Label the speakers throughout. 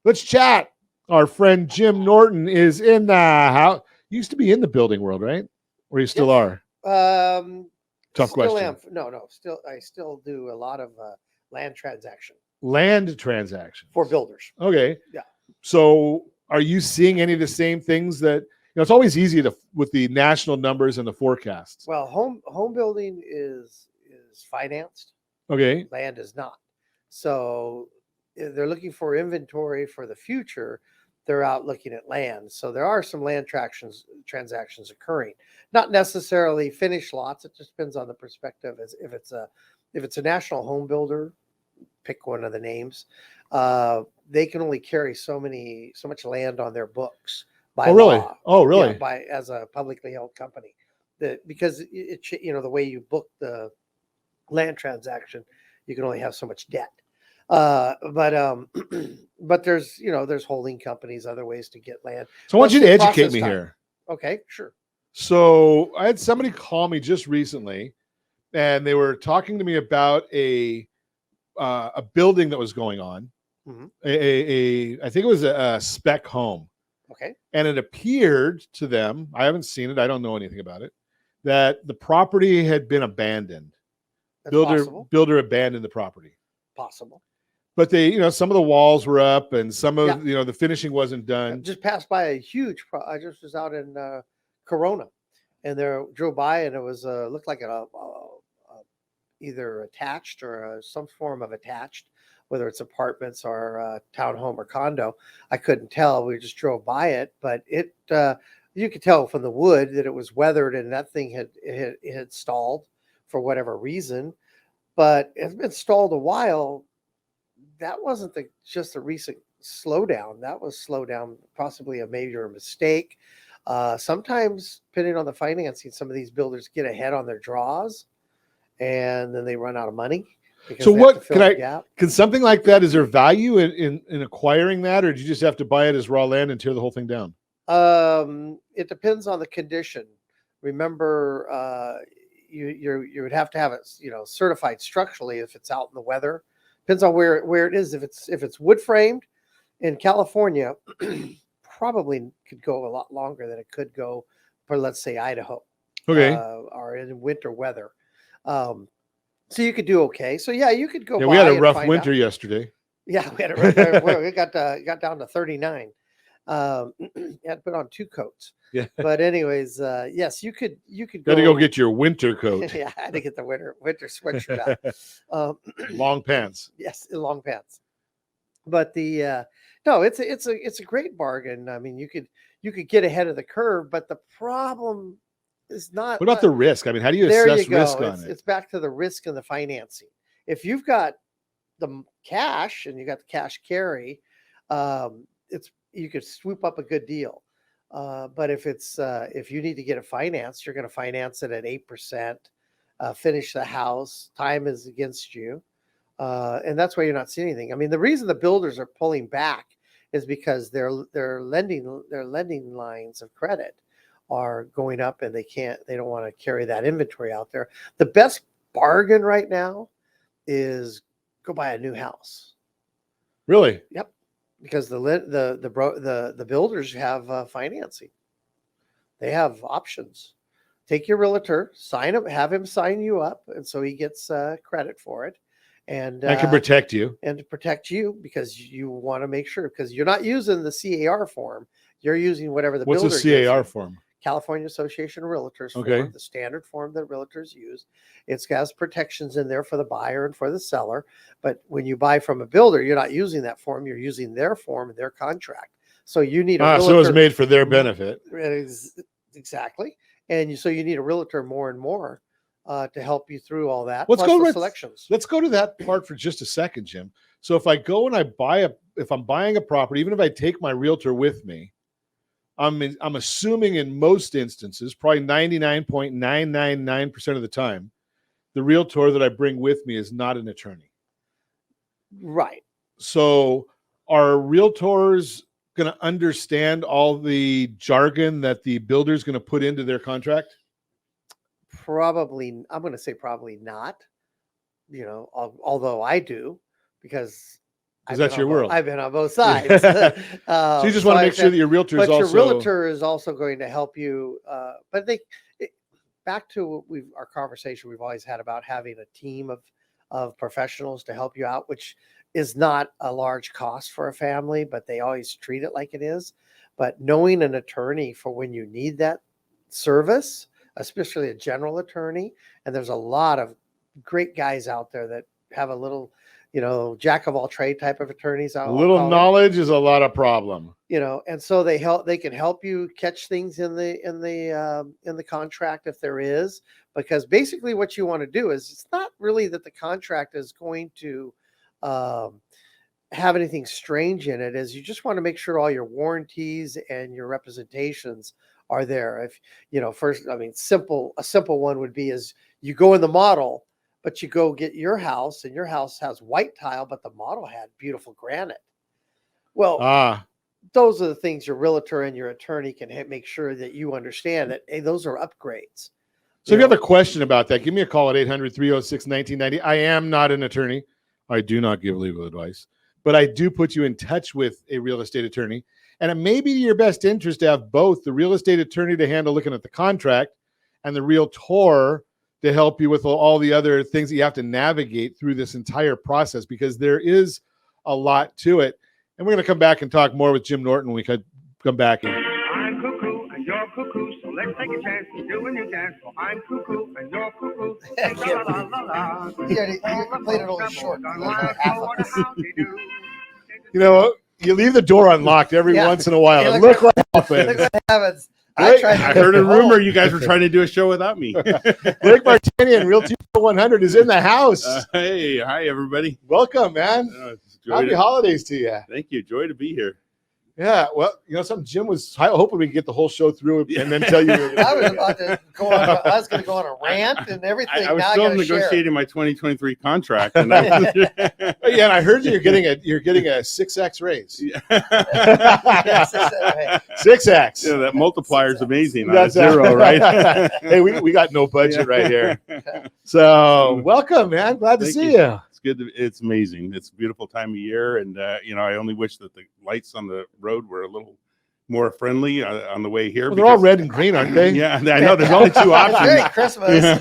Speaker 1: Let's chat. Our friend Jim Norton is in the house. Used to be in the building world, right? Or you still
Speaker 2: Yes.
Speaker 1: are? Tough
Speaker 2: Still
Speaker 1: question.
Speaker 2: am. No. I still do a lot of land transaction
Speaker 1: Land transactions.
Speaker 2: for builders.
Speaker 1: Okay.
Speaker 2: Yeah.
Speaker 1: So are you seeing any of the same things that, it's always easy to with the national numbers and the forecasts.
Speaker 2: Well, home building is financed.
Speaker 1: Okay.
Speaker 2: Land is not. So they're looking for inventory for the future. They're out looking at land. So there are some land transactions occurring. Not necessarily finished lots. It just depends on the perspective. As if it's a national home builder, pick one of the names. They can only carry so much land on their books by law.
Speaker 1: Oh, really?
Speaker 2: Yeah, by as a publicly held company. Because the way you book the land transaction, you can only have so much debt. But but there's holding companies, other ways to get land.
Speaker 1: So I want you to educate me here.
Speaker 2: Okay, sure.
Speaker 1: So I had somebody call me just recently, and they were talking to me about a building that was going on.
Speaker 2: Mm-hmm.
Speaker 1: I think it was a spec home.
Speaker 2: Okay.
Speaker 1: And it appeared to them, I haven't seen it, I don't know anything about it, that the property had been abandoned.
Speaker 2: That's possible.
Speaker 1: Builder abandoned the property.
Speaker 2: Possible.
Speaker 1: But they, some of the walls were up and some of, the finishing wasn't done.
Speaker 2: I just passed by a huge, I just was out in Corona, and there drove by, and it was looked like either attached or some form of attached, whether it's apartments or townhome or condo. I couldn't tell. We just drove by it, but it you could tell from the wood that it was weathered, and that thing had stalled for whatever reason. But it's been stalled a while. That wasn't just a recent slowdown. That was slowdown, possibly a major mistake. Sometimes, depending on the financing, some of these builders get ahead on their draws, and then they run out of money.
Speaker 1: So what can something like that? Is there value in acquiring that, or do you just have to buy it as raw land and tear the whole thing down?
Speaker 2: It depends on the condition. Remember, you would have to have it, certified structurally if it's out in the weather. Depends on where it is. If it's wood framed in California, probably could go a lot longer than it could go for, let's say, Idaho.
Speaker 1: Okay.
Speaker 2: Or in winter weather. So you could do okay. So yeah, you could go.
Speaker 1: Yeah, we had a rough winter yesterday.
Speaker 2: Yeah, we had a rough. We got down to 39. Had to put on 2 coats.
Speaker 1: Yeah.
Speaker 2: But anyways, yes, you could
Speaker 1: go. Got to go get your winter coat.
Speaker 2: Yeah, I had to get the winter sweatshirt out.
Speaker 1: Long pants.
Speaker 2: Yes, long pants. But no, it's a great bargain. I mean, you could get ahead of the curve, but the problem is not.
Speaker 1: What about the risk? I mean, how do you assess risk on it?
Speaker 2: It's back to the risk and the financing. If you've got the cash and you got the cash carry, you could swoop up a good deal. But if you need to get it financed, you're going to finance it at 8%, finish the house. Time is against you, and that's why you're not seeing anything. I mean, the reason the builders are pulling back is because their lending lines of credit are going up, and they don't want to carry that inventory out there. The best bargain right now is go buy a new house.
Speaker 1: Really?
Speaker 2: Yep. Because the builders have financing. They have options. Take your realtor, have him sign you up, and so he gets credit for it, and
Speaker 1: that can protect you.
Speaker 2: And to protect you, because you want to make sure, because you're not using the CAR form, you're using whatever the builder gives you.
Speaker 1: What's a CAR form?
Speaker 2: California Association of Realtors
Speaker 1: form,
Speaker 2: the standard form that realtors use. It has protections in there for the buyer and for the seller. But when you buy from a builder, you're not using that form. You're using their form and their contract. So you need a realtor.
Speaker 1: So it's made for their benefit.
Speaker 2: Exactly. And so you need a realtor more and more to help you through all that.
Speaker 1: Let's go
Speaker 2: selections.
Speaker 1: Let's go to that part for just a second, Jim. So if I go and if I'm buying a property, even if I take my realtor with me, I'm assuming in most instances, probably 99.999% of the time, the realtor that I bring with me is not an attorney.
Speaker 2: Right.
Speaker 1: So are realtors going to understand all the jargon that the builder is going to put into their contract?
Speaker 2: Probably. I'm going to say probably not. Although I do, because
Speaker 1: Because that's your world.
Speaker 2: I've been on both sides.
Speaker 1: So you just want to make sure that your realtor is
Speaker 2: but
Speaker 1: also.
Speaker 2: your realtor is also going to help you. But back to our conversation we've always had about having a team of professionals to help you out, which is not a large cost for a family, but they always treat it like it is. But knowing an attorney for when you need that service, especially a general attorney, and there's a lot of great guys out there that have a little, jack of all trade type of attorneys.
Speaker 1: A little knowledge is a lot of problem.
Speaker 2: And so they can help you catch things in the contract if there is, because basically what you want to do is, it's not really that the contract is going to have anything strange in it, is you just want to make sure all your warranties and your representations are there. If first, a simple one would be is you go in the model, but you go get your house and your house has white tile, but the model had beautiful granite. Well, those are the things your realtor and your attorney can make sure that you understand that, hey, those are upgrades.
Speaker 1: So if you have a question about that, give me a call at 800-306-1990. I am not an attorney. I do not give legal advice, but I do put you in touch with a real estate attorney. And it may be to your best interest to have both the real estate attorney to handle looking at the contract and the realtor to help you with all the other things that you have to navigate through this entire process, because there is a lot to it. And we're going to come back and talk more with Jim Norton when we could come back.
Speaker 3: I'm cuckoo and you're cuckoo, so let's take a chance to do a new dance. Well, I'm cuckoo and you're cuckoo. La, la, la, la.
Speaker 2: You played it only short.
Speaker 1: You leave the door unlocked every once in a while. And look what happens.
Speaker 2: Look what happens.
Speaker 4: I heard a rumor you guys were trying to do a show without me.
Speaker 1: Blake Vartanian and Realty Pro 100 is in the house.
Speaker 4: Hey, hi, everybody.
Speaker 1: Welcome, man. Happy holidays to you.
Speaker 4: Thank you. Joy to be here.
Speaker 1: Yeah, well, something Jim was hoping we could get the whole show through and then tell you.
Speaker 2: I was about to go on. I was going to go on a rant and everything.
Speaker 4: I was still negotiating my 2023 contract. And
Speaker 1: and I heard you're getting a 6x raise.
Speaker 4: Yeah.
Speaker 1: 6x.
Speaker 4: Yeah, that multiplier is amazing. That's zero, right?
Speaker 1: Hey, we got no budget right here. So welcome, man. Glad to see you.
Speaker 4: It's good. It's amazing. It's a beautiful time of year, and I only wish that the lights on the road were a little more friendly on the way here.
Speaker 1: Well, they're all red and green, aren't they?
Speaker 4: Yeah, I know. There's only two options.
Speaker 2: Merry Christmas.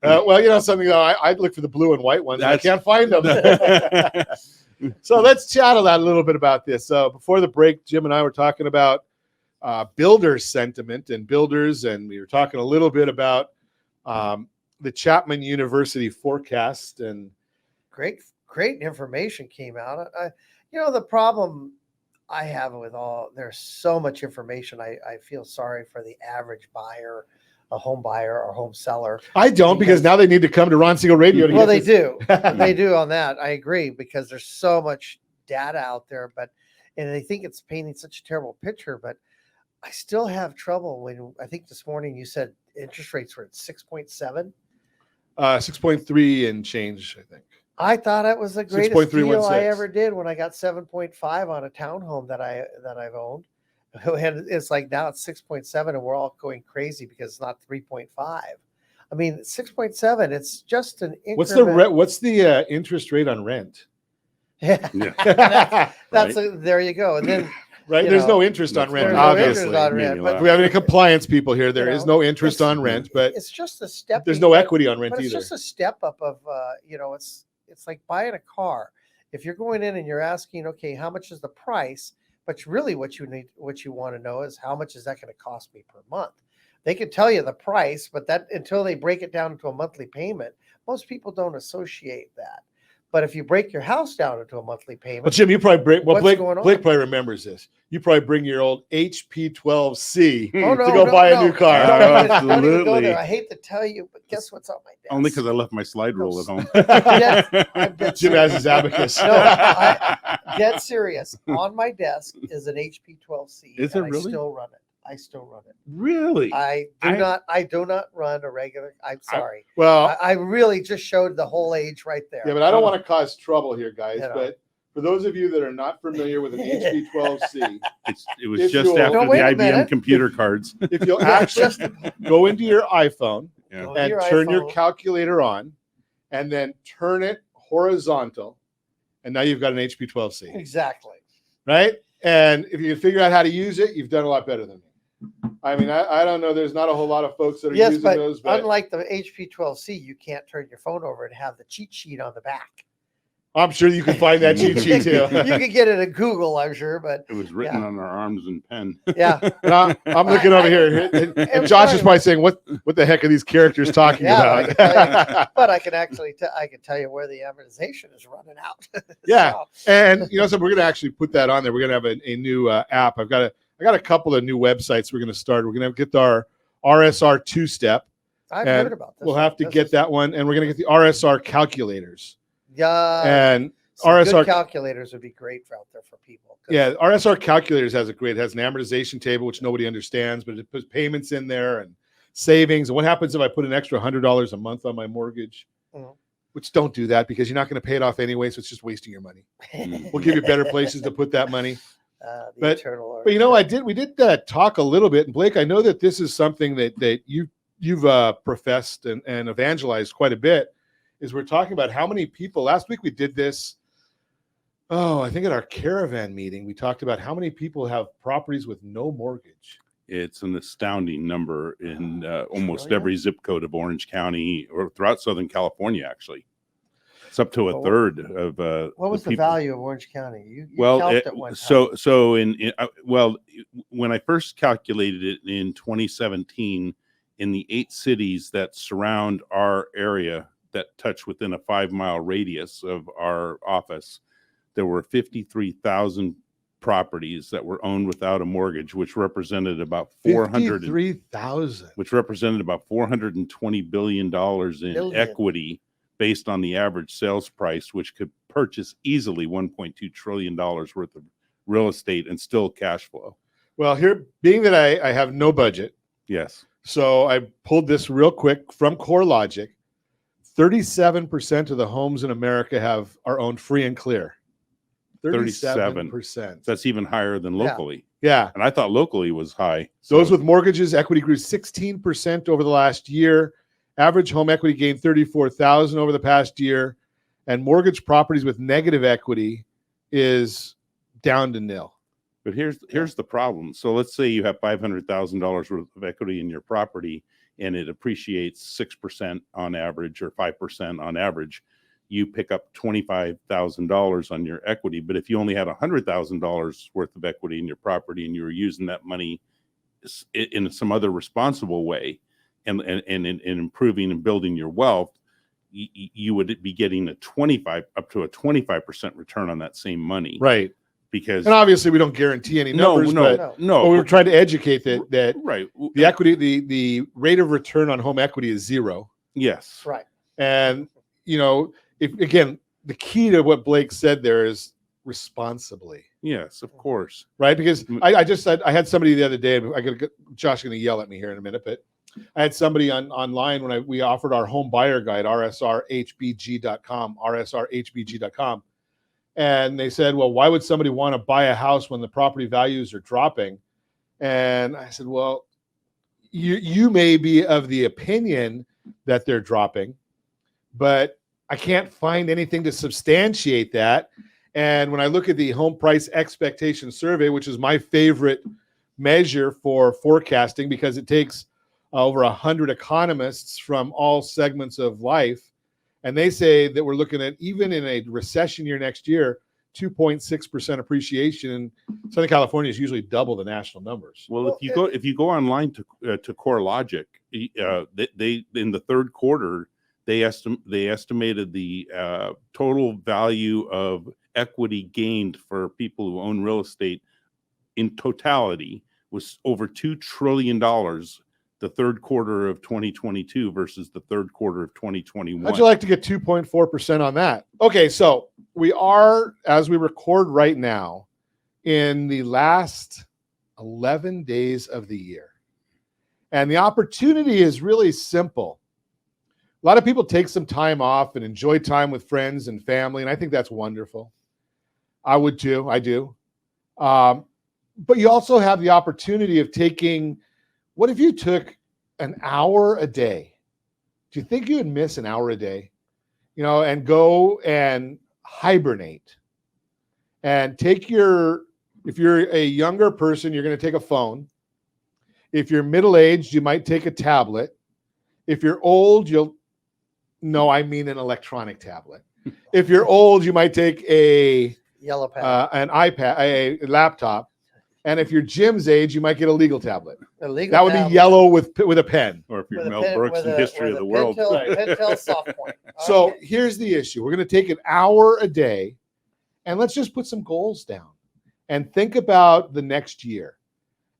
Speaker 1: Well, something though, I'd look for the blue and white ones. I can't find them. So let's chat a little bit about this. Before the break, Jim and I were talking about builders' sentiment and builders, and we were talking a little bit about the Chapman University forecast, and
Speaker 2: great information came out. The problem I have with there's so much information. I feel sorry for the average buyer, a home buyer or home seller.
Speaker 1: I don't, because now they need to come to Ron Siegel Radio.
Speaker 2: They do. They do on that. I agree, because there's so much data out there, and they think it's painting such a terrible picture, but I still have trouble when I think this morning you said interest rates were at 6.7.
Speaker 1: 6.3 and change, I think.
Speaker 2: I thought it was the greatest deal I ever did when I got 7.5 on a townhome that I've owned. And it's like now it's 6.7, and we're all going crazy because it's not 3.5. 6.7. It's just an increment.
Speaker 1: What's the interest rate on rent?
Speaker 2: Yeah. That's there you go. And then
Speaker 1: right, there's no interest on rent. Obviously, but we have any compliance people here. There is no interest on rent, but
Speaker 2: it's just a step.
Speaker 1: There's no equity on rent either.
Speaker 2: It's just a step up of it's like buying a car. If you're going in and you're asking, okay, how much is the price? But really, what you want to know is how much is that going to cost me per month? They can tell you the price, but that until they break it down into a monthly payment, most people don't associate that. But if you break your house down into a monthly payment,
Speaker 1: well, Jim, you probably Blake probably remembers this. You probably bring your old HP 12C to go buy a new car.
Speaker 2: Don't even go there. I hate to tell you, but guess what's on my desk?
Speaker 4: Only because I left my slide rule at home.
Speaker 1: Jim has his abacus.
Speaker 2: No, I'm dead serious. On my desk is an HP 12C.
Speaker 4: Is it really?
Speaker 2: I still run it.
Speaker 4: Really?
Speaker 2: I do not run a regular. I'm sorry. I really just showed the whole age right there.
Speaker 1: Yeah, but I don't want to cause trouble here, guys. But for those of you that are not familiar with an HP 12C,
Speaker 4: it was just after the IBM computer cards.
Speaker 1: If you'll actually go into your iPhone and turn your calculator on, and then turn it horizontal, and now you've got an HP 12C,
Speaker 2: Exactly.
Speaker 1: right? And if you can figure out how to use it, you've done a lot better than me. I mean, I don't know. There's not a whole lot of folks that are
Speaker 2: Yes,
Speaker 1: using
Speaker 2: but
Speaker 1: those. But
Speaker 2: unlike the HP 12C, you can't turn your phone over and have the cheat sheet on the back.
Speaker 1: I'm sure you can find that cheat sheet too.
Speaker 2: You can get it at Google, I'm sure, but
Speaker 4: It was written on our arms in pen.
Speaker 2: yeah.
Speaker 1: And I'm looking over here, and Josh is probably saying, "What the heck are these characters talking
Speaker 2: Yeah, I
Speaker 1: about?"
Speaker 2: can tell you, but I can actually I can tell you where the amortization is running out.
Speaker 1: Yeah.
Speaker 2: So,
Speaker 1: And so we're gonna actually put that on there. We're gonna have a new app. I got a couple of new websites we're gonna start. We're gonna get our RSR 2-step.
Speaker 2: I've
Speaker 1: And
Speaker 2: heard about this.
Speaker 1: We'll have to
Speaker 2: This
Speaker 1: get
Speaker 2: is-
Speaker 1: that one, and we're gonna get the RSR calculators.
Speaker 2: Yeah.
Speaker 1: And
Speaker 2: some
Speaker 1: RSR
Speaker 2: good calculators would be great out there for people. 'cause-
Speaker 1: yeah, RSR calculators has an amortization table which nobody understands, but it puts payments in there and savings. And what happens if I put an extra $100 a month on my mortgage?
Speaker 2: Mhm.
Speaker 1: Which don't do that because you're not going to pay it off anyway, so it's just wasting your money. We'll give you better places to put that money.
Speaker 2: The
Speaker 1: But-
Speaker 2: eternal
Speaker 1: But we did talk a little bit, and Blake, I know that this is something that you've professed and evangelized quite a bit. Is we're talking about how many people. Last week we did this. Oh, I think at our caravan meeting we talked about how many people have properties with no mortgage.
Speaker 4: It's an astounding number in almost
Speaker 2: Trillion?
Speaker 4: every zip code of Orange County or throughout Southern California. Actually, it's up to a
Speaker 2: Well,
Speaker 4: third of.
Speaker 2: What was the
Speaker 4: people.
Speaker 2: value of Orange County? You
Speaker 4: Well,
Speaker 2: calced at one time.
Speaker 4: so when I first calculated it in 2017, in the 8 cities that surround our area that touch within a 5-mile radius of our office, there were 53,000 properties that were owned without a mortgage, which represented about
Speaker 1: 53,000.
Speaker 4: which represented about $420 billion in
Speaker 2: Billion.
Speaker 4: equity based on the average sales price, which could purchase easily $1.2 trillion worth of real estate and still cash flow.
Speaker 1: Well, here, being that I have no budget,
Speaker 4: Yes.
Speaker 1: so I pulled this real quick from CoreLogic. 37% of the homes in America are owned free and clear. 37%.
Speaker 4: That's even higher than
Speaker 2: Yeah.
Speaker 4: locally.
Speaker 1: Yeah.
Speaker 4: And I thought locally was high.
Speaker 1: Those
Speaker 4: So-
Speaker 1: with mortgages, equity grew 16% over the last year. Average home equity gained 34,000 over the past year, and mortgage properties with negative equity is down to nil.
Speaker 4: But here's the problem. So let's say you have $500,000 worth of equity in your property and it appreciates 6% on average or 5% on average. You pick up $25,000 on your equity. But if you only had $100,000 worth of equity in your property and you were using that money in some other responsible way and improving and building your wealth, you would be getting up to a 25% return on that same money.
Speaker 1: Right.
Speaker 4: Because
Speaker 1: And obviously we don't guarantee any numbers, but we were trying to educate that
Speaker 4: right.
Speaker 1: the equity, the rate of return on home equity is 0.
Speaker 4: Yes.
Speaker 2: Right.
Speaker 1: And, if again, the key to what Blake said there is responsibly,
Speaker 4: Yes, of course.
Speaker 1: right? Because I just said, I had somebody the other day, Josh is going to yell at me here in a minute, but I had somebody online when we offered our home buyer guide, rsrhbg.com, rsrhbg.com. And they said, well, why would somebody want to buy a house when the property values are dropping? And I said, well, you may be of the opinion that they're dropping, but I can't find anything to substantiate that. And when I look at the home price expectation survey, which is my favorite measure for forecasting because it takes over 100 economists from all segments of life, and they say that we're looking at, even in a recession year next year, 2.6% appreciation. And Southern California is usually double the national numbers.
Speaker 4: Well, if you go online to CoreLogic, they in the third quarter they estimated the total value of equity gained for people who own real estate in totality was over $2 trillion. The third quarter of 2022 versus the third quarter of 2021.
Speaker 1: How'd you like to get 2.4% on that? Okay, so we are, as we record right now, in the last 11 days of the year. And the opportunity is really simple. A lot of people take some time off and enjoy time with friends and family, and I think that's wonderful. I would too. I do. But you also have the opportunity of taking, what if you took an hour a day? Do you think you would miss an hour a day? And go and hibernate and take your, if you're a younger person, you're going to take a phone. If you're middle-aged, you might take a tablet. If you're old, I mean an electronic tablet. If you're old, you might take a
Speaker 2: Yellow pad.
Speaker 1: an iPad, a laptop. And if you're Jim's age, you might get a legal tablet.
Speaker 2: A legal
Speaker 1: That would
Speaker 2: tablet
Speaker 1: be yellow with a pen.
Speaker 4: Or if you're
Speaker 2: with a
Speaker 4: Mel
Speaker 2: pen-
Speaker 4: Brooks
Speaker 2: with
Speaker 4: in
Speaker 2: a-
Speaker 4: History
Speaker 2: with
Speaker 4: of the
Speaker 2: a
Speaker 4: World.
Speaker 2: Pentel soft point.
Speaker 1: So
Speaker 2: Okay.
Speaker 1: here's the issue. We're going to take an hour a day and let's just put some goals down and think about the next year.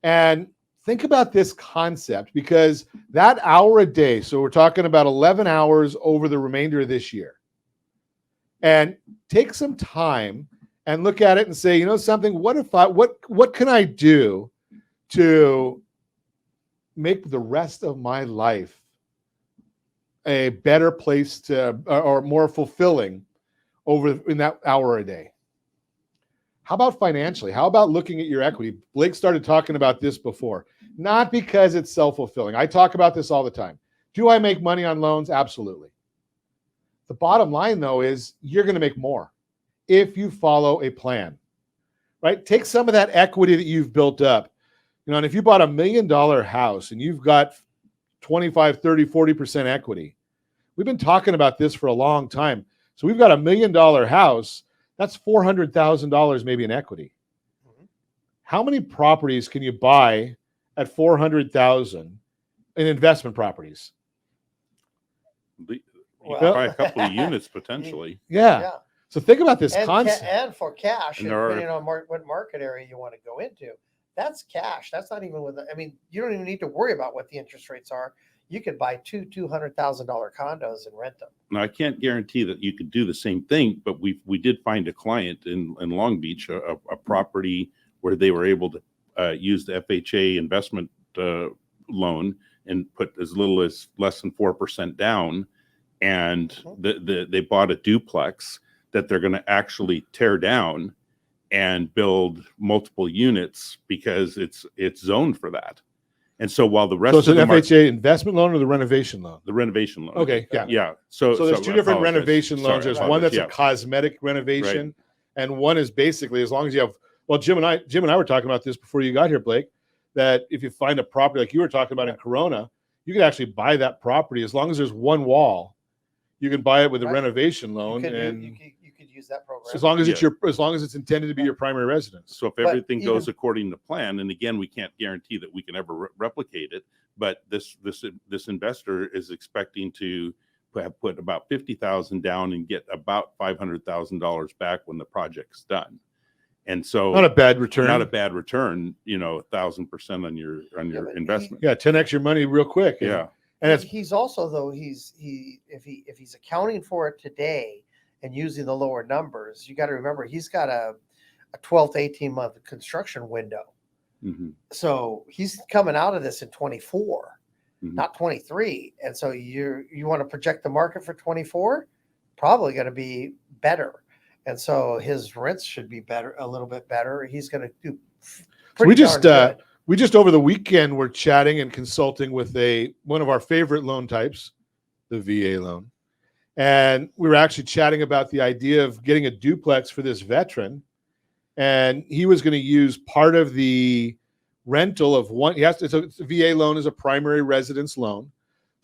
Speaker 1: And think about this concept, because that hour a day, so we're talking about 11 hours over the remainder of this year. And take some time and look at it and say, you know something, what can I do to make the rest of my life a better place to, or more fulfilling in that hour a day? How about financially? How about looking at your equity? Blake started talking about this before, not because it's self-fulfilling. I talk about this all the time. Do I make money on loans? Absolutely. The bottom line, though, is you're going to make more if you follow a plan, right? Take some of that equity that you've built up. And if you bought $1 million house and you've got 25, 30, 40% equity, we've been talking about this for a long time. So we've got $1 million house. That's $400,000 maybe in equity.
Speaker 2: Mhm.
Speaker 1: How many properties can you buy at $400,000 in investment properties?
Speaker 4: You
Speaker 2: Well-
Speaker 4: can buy a couple of units potentially.
Speaker 1: Yeah.
Speaker 2: Yeah.
Speaker 1: So think about this
Speaker 2: And,
Speaker 1: concept.
Speaker 2: and for cash,
Speaker 4: And
Speaker 2: and
Speaker 4: there are-
Speaker 2: depending on what market area you want to go into, that's cash. That's not even with. I mean, you don't even need to worry about what the interest rates are. You could buy $200,000 condos and rent them.
Speaker 4: Now, I can't guarantee that you could do the same thing, but we did find a client in Long Beach, a property where they were able to use the FHA investment loan and put as little as less than 4% down, and they bought a duplex that they're going to actually tear down and build multiple units because it's zoned for that. And so while the rest
Speaker 1: So it's
Speaker 4: of
Speaker 1: an
Speaker 4: the
Speaker 1: FHA investment loan or the renovation loan?
Speaker 4: the renovation loan.
Speaker 1: Okay, yeah.
Speaker 4: Yeah. So
Speaker 1: So there's two
Speaker 4: I
Speaker 1: different
Speaker 4: apologize.
Speaker 1: renovation loans.
Speaker 4: Sorry,
Speaker 1: There's
Speaker 4: I
Speaker 1: one that's
Speaker 4: apologize.
Speaker 1: a cosmetic renovation, and one is basically, as long as you have, well, Jim and I were talking about this before you got here, Blake, that if you find a property like you were talking about in Corona, you could actually buy that property as long as there's one wall. You can buy it with a
Speaker 2: Right.
Speaker 1: renovation loan,
Speaker 2: You could,
Speaker 1: and
Speaker 2: you could use that program.
Speaker 1: as long as it's intended to be your primary residence.
Speaker 4: So if
Speaker 2: But
Speaker 4: everything goes
Speaker 2: even-
Speaker 4: according to plan, and again, we can't guarantee that we can ever replicate it, but this investor is expecting to have put about $50,000 down and get about $500,000 back when the project's done. And so
Speaker 1: Not a bad return.
Speaker 4: not a bad return, 1,000% on your
Speaker 2: but
Speaker 4: investment.
Speaker 1: Yeah, 10x your money real quick.
Speaker 4: Yeah.
Speaker 1: And it's
Speaker 2: he's also though if he's accounting for it today and using the lower numbers, you got to remember he's got a 12 to 18 month construction window.
Speaker 4: Mhm.
Speaker 2: So he's coming out of this in 24,
Speaker 4: Mhm.
Speaker 2: not 23. And so you want to project the market for 24, probably going to be better. And so his rents should be better, a little bit better. He's going to do pretty
Speaker 1: we just
Speaker 2: darn good.
Speaker 1: we just over the weekend were chatting and consulting with one of our favorite loan types, the VA loan. And we were actually chatting about the idea of getting a duplex for this veteran. And he was going to use part of the rental of one. So the VA loan is a primary residence loan.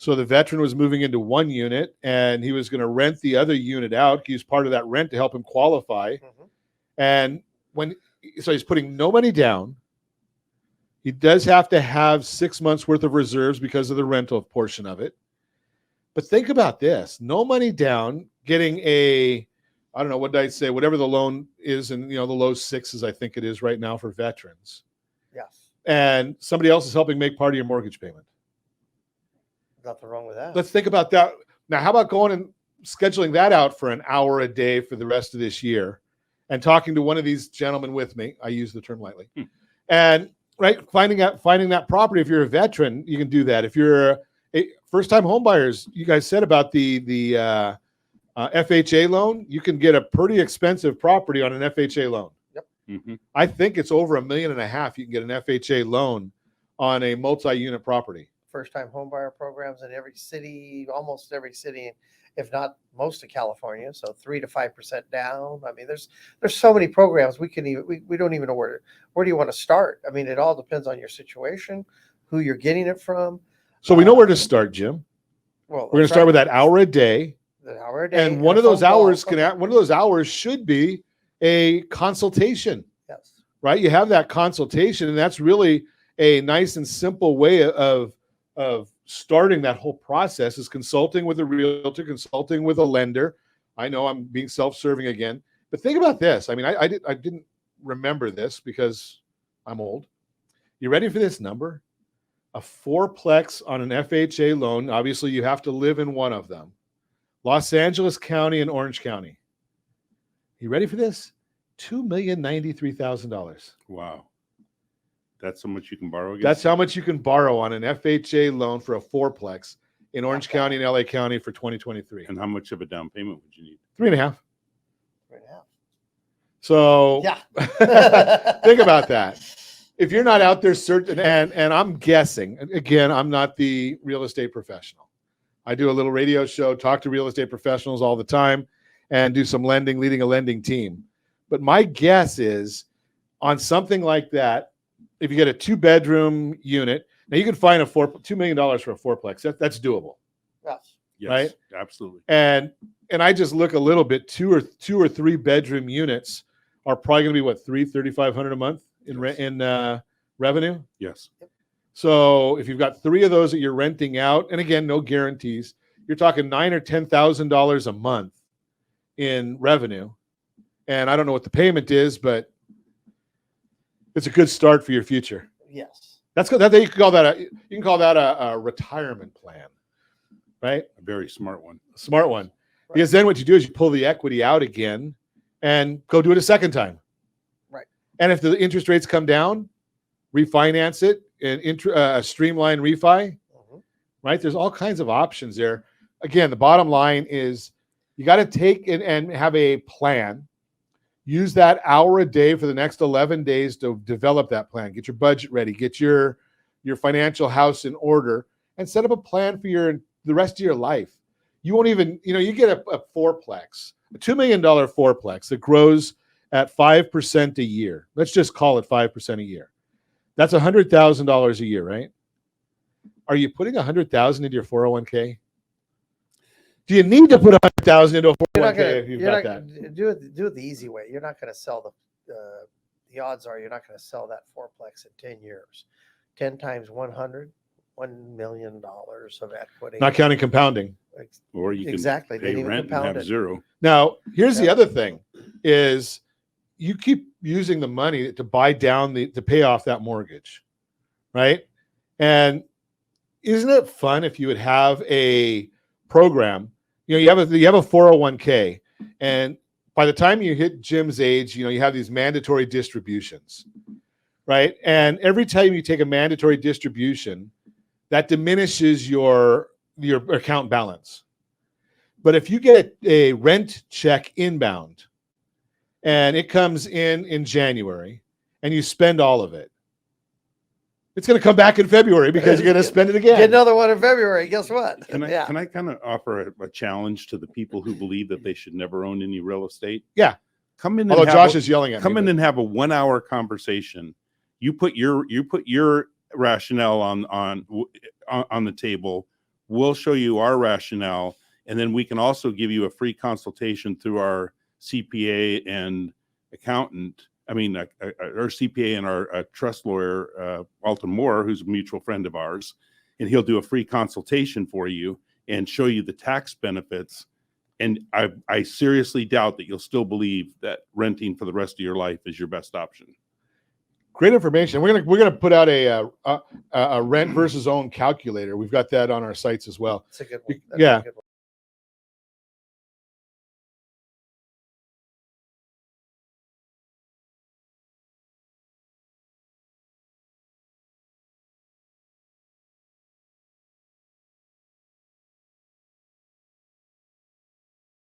Speaker 1: So the veteran was moving into one unit and he was going to rent the other unit out, use part of that rent to help him qualify.
Speaker 2: Mhm.
Speaker 1: And so he's putting no money down. He does have to have 6 months worth of reserves because of the rental portion of it. But think about this, no money down, getting I don't know, what did I say? Whatever the loan is in, the low sixes, I think it is right now for veterans.
Speaker 2: Yes.
Speaker 1: And somebody else is helping make part of your mortgage payment.
Speaker 2: Nothing wrong with that.
Speaker 1: Let's think about that. Now, how about going and scheduling that out for an hour a day for the rest of this year and talking to one of these gentlemen with me? I use the term lightly. And finding that property. If you're a veteran, you can do that. If you're a first-time home buyers, you guys said about the FHA loan, you can get a pretty expensive property on an FHA loan.
Speaker 4: Mhm.
Speaker 1: I think it's over $1.5 million. You can get an FHA loan on a multi-unit property.
Speaker 2: first-time homebuyer programs in every city, almost every city, if not most of California. So 3 to 5% down. I mean, there's so many programs we don't even know where do you want to start. I mean, it all depends on your situation, who you're getting it from.
Speaker 1: So we know where to start, Jim.
Speaker 2: Well,
Speaker 1: We're going to start with that hour a day.
Speaker 2: the hour a day,
Speaker 1: And one of those
Speaker 2: phone call.
Speaker 1: hours one of those hours should be a consultation,
Speaker 2: Yes.
Speaker 1: right? You have that consultation, and that's really a nice and simple way of starting that whole process is consulting with a realtor, consulting with a lender. I know I'm being self-serving again, but think about this. I mean, I didn't remember this because I'm old. You ready for this number? A fourplex on an FHA loan. Obviously, you have to live in one of them. Los Angeles County and Orange County. You ready for this? $2,093,000.
Speaker 4: Wow. That's how much you can borrow against?
Speaker 1: That's how much you can borrow on an FHA loan for a fourplex in Orange County and LA County for 2023.
Speaker 4: And how much of a down payment would you need?
Speaker 1: 3.5.
Speaker 2: Right now.
Speaker 1: So
Speaker 2: Yeah.
Speaker 1: think about that. If you're not out there searching, and I'm guessing, again, I'm not the real estate professional. I do a little radio show, talk to real estate professionals all the time, and do some lending, leading a lending team. But my guess is on something like that, if you get a 2-bedroom unit, now you can find $2 million for a fourplex. That's doable.
Speaker 2: Yes.
Speaker 4: Yes,
Speaker 1: Right?
Speaker 4: absolutely.
Speaker 1: And I just look a little bit, 2 or 3 bedroom units are probably going to be what, $3,500 a month in revenue.
Speaker 4: Yes.
Speaker 1: So if you've got 3 of those that you're renting out, and again, no guarantees, you're talking $9,000 or $10,000 a month in revenue. And I don't know what the payment is, but it's a good start for your future.
Speaker 2: Yes.
Speaker 1: That's good. You can call that a retirement plan, right?
Speaker 4: A very smart one.
Speaker 1: Smart one.
Speaker 2: Right.
Speaker 1: Because then what you do is you pull the equity out again and go do it a second time.
Speaker 2: Right.
Speaker 1: And if the interest rates come down, refinance it and streamline refi.
Speaker 2: Mhm.
Speaker 1: Right? There's all kinds of options there. Again, the bottom line is you got to take it and have a plan. Use that hour a day for the next 11 days to develop that plan. Get your budget ready. Get your financial house in order and set up a plan for the rest of your life. You won't even, you get a fourplex, a $2 million fourplex that grows at 5% a year. Let's just call it 5% a year. That's $100,000 a year, right? Are you putting $100,000 into your 401k? Do you need to put $100,000 into a 401k if you've got that?
Speaker 2: Do it the easy way. You're not going to sell the odds are you're not going to sell that fourplex in 10 years. 10 times 100, $1 million of equity.
Speaker 1: Not counting compounding.
Speaker 4: Or you can
Speaker 2: Exactly.
Speaker 4: pay
Speaker 2: Didn't even
Speaker 4: rent and
Speaker 2: compound
Speaker 4: have
Speaker 2: it.
Speaker 4: zero.
Speaker 1: Now, here's the other thing is you keep using the money to buy down to pay off that mortgage, right? And isn't it fun if you would have a program, you have a 401k, and by the time you hit Jim's age, you have these mandatory distributions, right? And every time you take a mandatory distribution, that diminishes your account balance. But if you get a rent check inbound and it comes in January and you spend all of it, it's going to come back in February because you're going to spend it again.
Speaker 2: Get another one in February. Guess what?
Speaker 4: Can I kind of offer a challenge to the people who believe that they should never own any real estate?
Speaker 1: Yeah.
Speaker 4: Come in.
Speaker 1: Although
Speaker 4: and
Speaker 1: Josh is yelling at me.
Speaker 4: Come in and have a 1-hour conversation. You put your rationale on the table. We'll show you our rationale, and then we can also give you a free consultation through our CPA and accountant. I mean, our CPA and our trust lawyer, Alton Moore, who's a mutual friend of ours, and he'll do a free consultation for you and show you the tax benefits. And I seriously doubt that you'll still believe that renting for the rest of your life is your best option.
Speaker 1: Great information. We're gonna put out a rent versus own calculator. We've got that on our sites as well.
Speaker 2: That's a good one.
Speaker 1: Yeah.
Speaker 2: A good one.